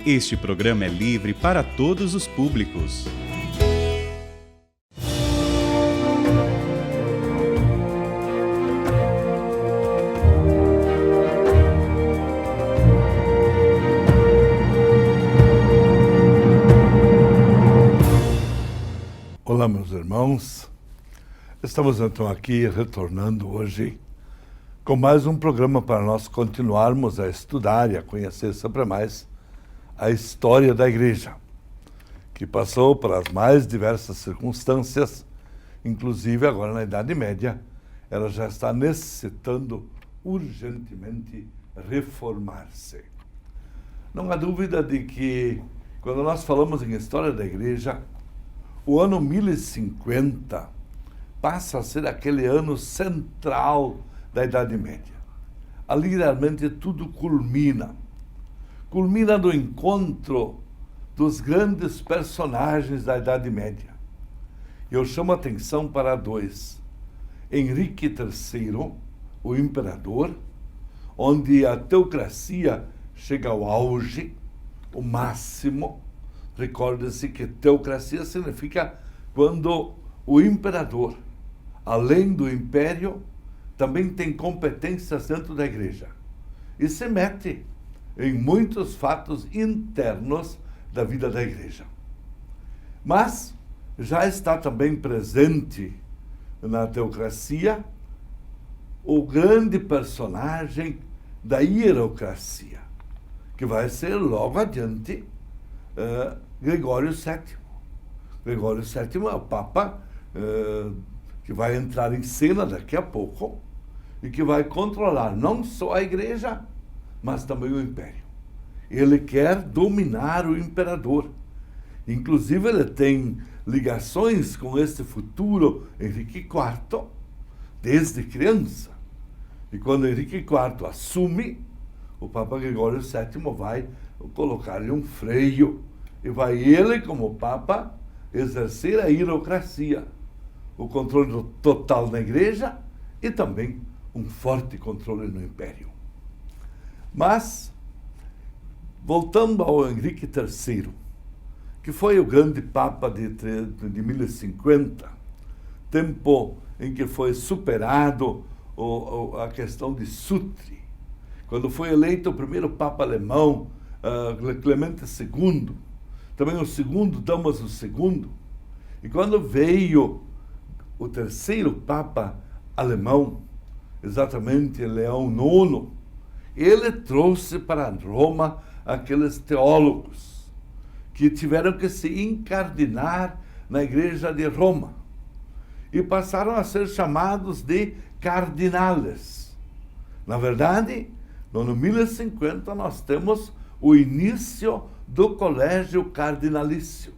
Este programa é livre para todos os públicos. Olá, meus irmãos. Estamos então aqui retornando hoje com mais um programa para nós continuarmos a estudar e a conhecer sempre mais a história da Igreja, que passou pelas mais diversas circunstâncias, inclusive agora na Idade Média, ela já está necessitando urgentemente reformar-se. Não há dúvida de que, quando nós falamos em história da Igreja, o ano 1050 passa a ser aquele ano central da Idade Média. Ali realmente tudo culmina no encontro dos grandes personagens da Idade Média. Eu chamo a atenção para dois. Henrique III, o imperador, onde a teocracia chega ao auge, o máximo. Recorde-se que teocracia significa quando o imperador, além do império, também tem competências dentro da Igreja e se mete em muitos fatos internos da vida da Igreja. Mas já está também presente na teocracia o grande personagem da hierocracia, que vai ser logo adiante Gregório VII. Gregório VII é o Papa que vai entrar em cena daqui a pouco e que vai controlar não só a Igreja, mas também o Império. Ele quer dominar o imperador. Inclusive, ele tem ligações com esse futuro Henrique IV desde criança. E quando Henrique IV assume, o Papa Gregório VII vai colocar-lhe um freio e vai ele, como Papa, exercer a hierocracia, o controle total na Igreja e também um forte controle no Império. Mas, voltando ao Henrique III, que foi o grande Papa de 1050, tempo em que foi superado a questão de Sutri, quando foi eleito o primeiro Papa alemão, Clemente II, também o segundo, Damaso II, e quando veio o terceiro Papa alemão, exatamente Leão IX, ele trouxe para Roma aqueles teólogos que tiveram que se incardinar na Igreja de Roma e passaram a ser chamados de cardinales. Na verdade, no ano 1050 nós temos o início do colégio cardinalício.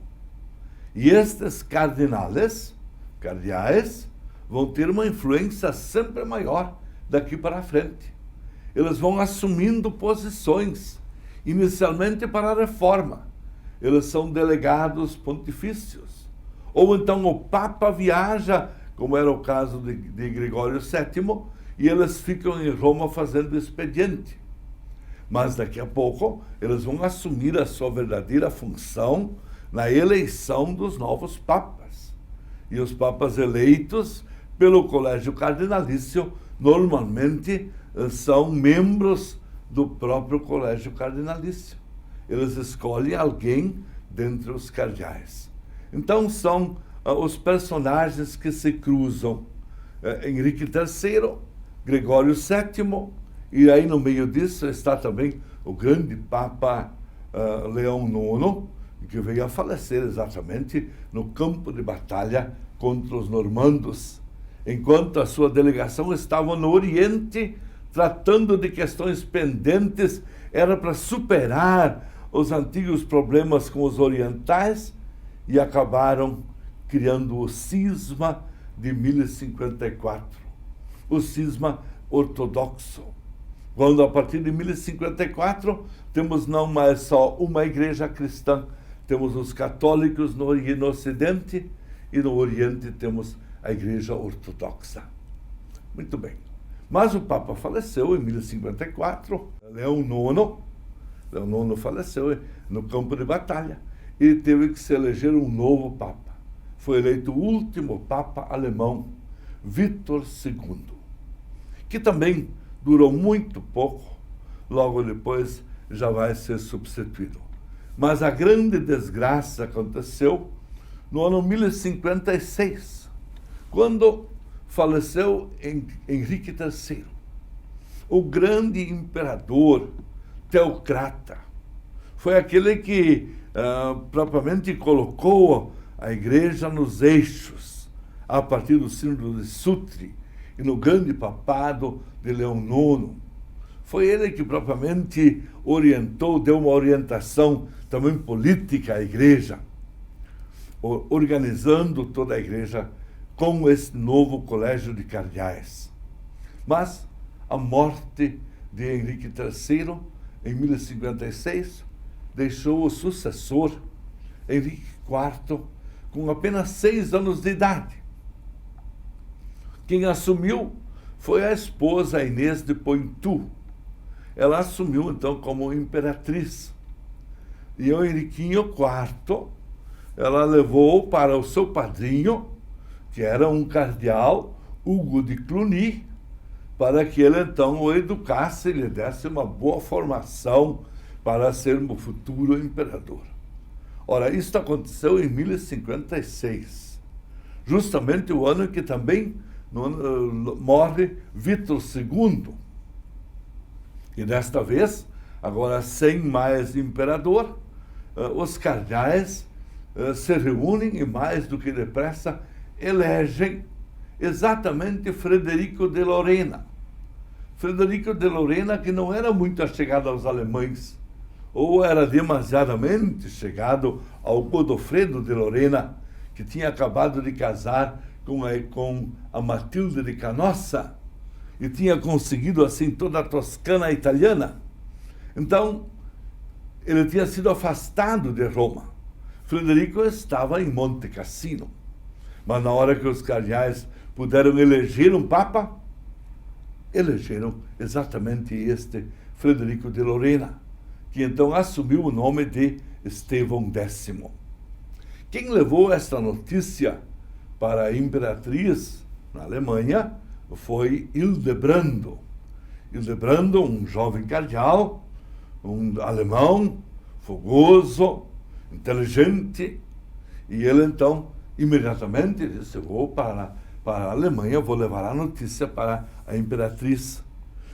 E estes cardinales, cardeais, vão ter uma influência sempre maior daqui para frente. Eles vão assumindo posições, inicialmente para a reforma. Eles são delegados pontifícios. Ou então o Papa viaja, como era o caso de Gregório VII, e eles ficam em Roma fazendo expediente. Mas daqui a pouco eles vão assumir a sua verdadeira função na eleição dos novos papas. E os papas eleitos pelo colégio cardinalício normalmente são membros do próprio colégio cardinalício. Eles escolhem alguém dentre os cardeais. Então são os personagens que se cruzam. Henrique III, Gregório VII, e aí no meio disso está também o grande Papa Leão IX, que veio a falecer exatamente no campo de batalha contra os normandos, enquanto a sua delegação estava no Oriente, tratando de questões pendentes, era para superar os antigos problemas com os orientais, e acabaram criando o cisma de 1054, o cisma ortodoxo. Quando, a partir de 1054, temos não mais só uma igreja cristã, temos os católicos no Ocidente e no Oriente temos a igreja ortodoxa. Muito bem. Mas o Papa faleceu em 1054, Leão IX faleceu no campo de batalha e teve que se eleger um novo Papa. Foi eleito o último Papa alemão, Vítor II, que também durou muito pouco, logo depois já vai ser substituído. Mas a grande desgraça aconteceu no ano 1056, quando faleceu Henrique III, o grande imperador teocrata. Foi aquele que propriamente colocou a igreja nos eixos, a partir do sínodo de Sutri e no grande papado de Leão IX. Foi ele que propriamente orientou, deu uma orientação também política à igreja, organizando toda a igreja com esse novo colégio de cardeais. Mas a morte de Henrique III, em 1056, deixou o sucessor, Henrique IV, com apenas 6 anos de idade. Quem assumiu foi a esposa Inês de Poitou. Ela assumiu, então, como imperatriz. E o Henriquinho IV, ela levou para o seu padrinho, que era um cardeal, Hugo de Cluny, para que ele, então, o educasse e lhe desse uma boa formação para ser o futuro imperador. Ora, isso aconteceu em 1056, justamente o ano em que também morre Vítor II. E desta vez, agora sem mais imperador, os cardeais se reúnem e, mais do que depressa, elegem exatamente Frederico de Lorena. Frederico de Lorena, que não era muito achegado aos alemães, ou era demasiadamente chegado ao Godofredo de Lorena, que tinha acabado de casar com a Matilde de Canossa e tinha conseguido assim toda a Toscana italiana. Então, ele tinha sido afastado de Roma. Frederico estava em Monte Cassino. Mas na hora que os cardeais puderam eleger um papa, elegeram exatamente este Frederico de Lorena, que então assumiu o nome de Estevão X. Quem levou esta notícia para a imperatriz na Alemanha foi Hildebrando. Hildebrando, um jovem cardeal, um alemão, fogoso, inteligente, e ele então imediatamente disse: vou para a Alemanha, vou levar a notícia para a imperatriz.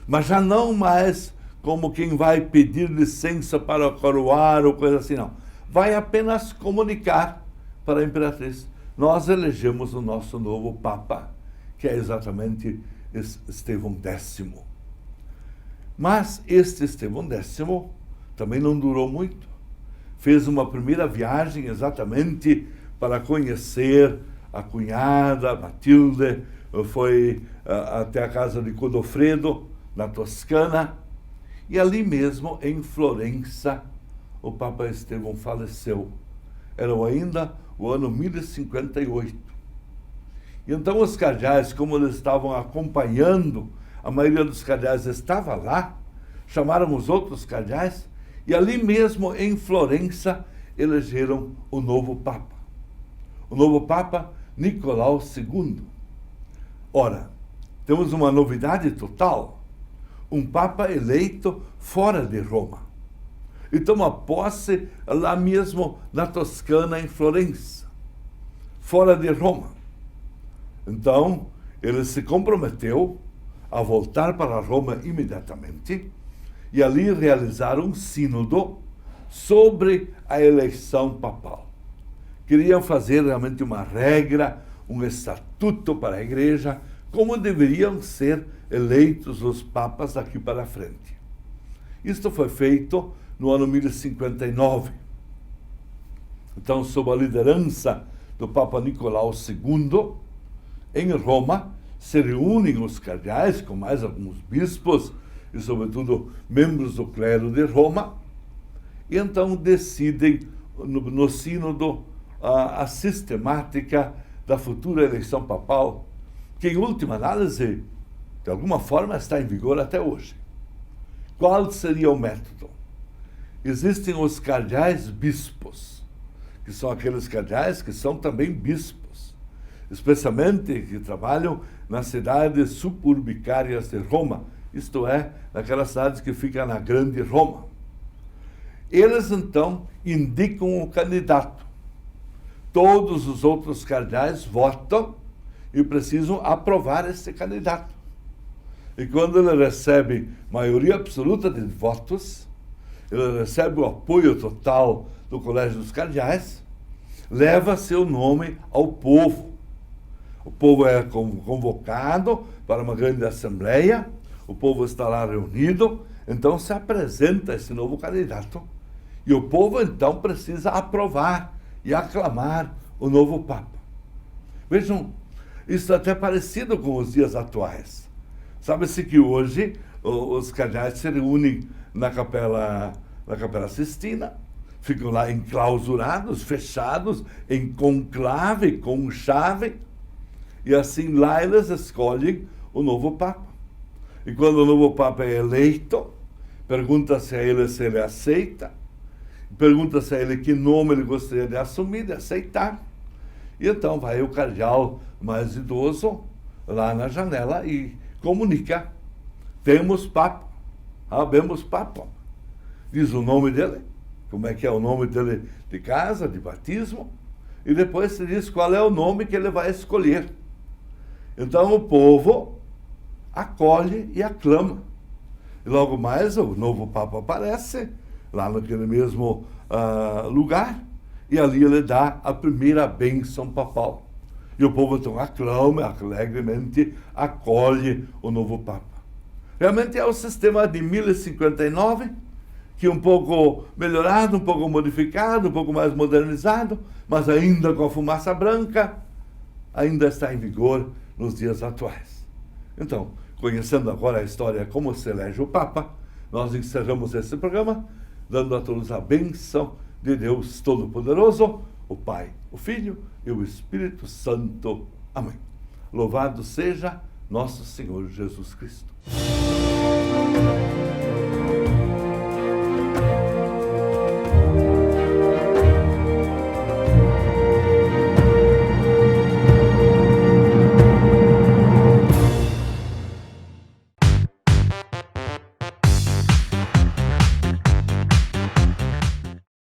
Mas já não mais como quem vai pedir licença para coroar ou coisa assim, não. Vai apenas comunicar para a imperatriz: nós elegemos o nosso novo Papa, que é exatamente Estevão X. Mas este Estevão X também não durou muito. Fez uma primeira viagem exatamente para conhecer a cunhada, Matilde, foi até a casa de Godofredo, na Toscana, e ali mesmo, em Florença, o Papa Estevão faleceu. Era ainda o ano 1058. E então os cardeais, como eles estavam acompanhando, a maioria dos cardeais estava lá, chamaram os outros cardeais, e ali mesmo, em Florença, elegeram o novo Papa. O novo Papa, Nicolau II. Ora, temos uma novidade total. Um Papa eleito fora de Roma. E toma posse lá mesmo na Toscana, em Florença, fora de Roma. Então, ele se comprometeu a voltar para Roma imediatamente e ali realizar um sínodo sobre a eleição papal. Queriam fazer realmente uma regra, um estatuto para a igreja, como deveriam ser eleitos os papas daqui para frente. Isto foi feito no ano 1059. Então, sob a liderança do Papa Nicolau II, em Roma, se reúnem os cardeais com mais alguns bispos e, sobretudo, membros do clero de Roma, e então decidem no sínodo a sistemática da futura eleição papal, que, em última análise, de alguma forma está em vigor até hoje. Qual seria o método? Existem os cardeais bispos, que são aqueles cardeais que são também bispos, especialmente que trabalham nas cidades suburbicárias de Roma, isto é, naquelas cidades que ficam na Grande Roma. Eles, então, indicam o candidato. Todos os outros cardeais votam e precisam aprovar esse candidato. E quando ele recebe maioria absoluta de votos, ele recebe o apoio total do Colégio dos Cardeais, leva seu nome ao povo. O povo é convocado para uma grande assembleia, o povo está lá reunido, então se apresenta esse novo candidato. E o povo, então, precisa aprovar e aclamar o novo Papa. Vejam, isso é até parecido com os dias atuais. Sabe-se que hoje os cardeais se reúnem na Capela Sistina, ficam lá enclausurados, fechados, em conclave, com chave, e assim lá eles escolhem o novo Papa. E quando o novo Papa é eleito, pergunta-se a ele se ele aceita, pergunta-se a ele que nome ele gostaria de assumir, de aceitar. E então vai o cardeal mais idoso lá na janela e comunica: temos Papa, habemos Papa. Diz o nome dele, como é que é o nome dele de casa, de batismo, e depois se diz qual é o nome que ele vai escolher. Então o povo acolhe e aclama. E logo mais o novo Papa aparece lá naquele mesmo lugar, e ali ele dá a primeira bênção papal. E o povo então aclama, alegremente acolhe o novo Papa. Realmente é o sistema de 1059, que é um pouco melhorado, um pouco modificado, um pouco mais modernizado, mas ainda com a fumaça branca, ainda está em vigor nos dias atuais. Então, conhecendo agora a história como se elege o Papa, nós encerramos esse programa, dando a todos a bênção de Deus Todo-Poderoso, o Pai, o Filho e o Espírito Santo. Amém. Louvado seja nosso Senhor Jesus Cristo.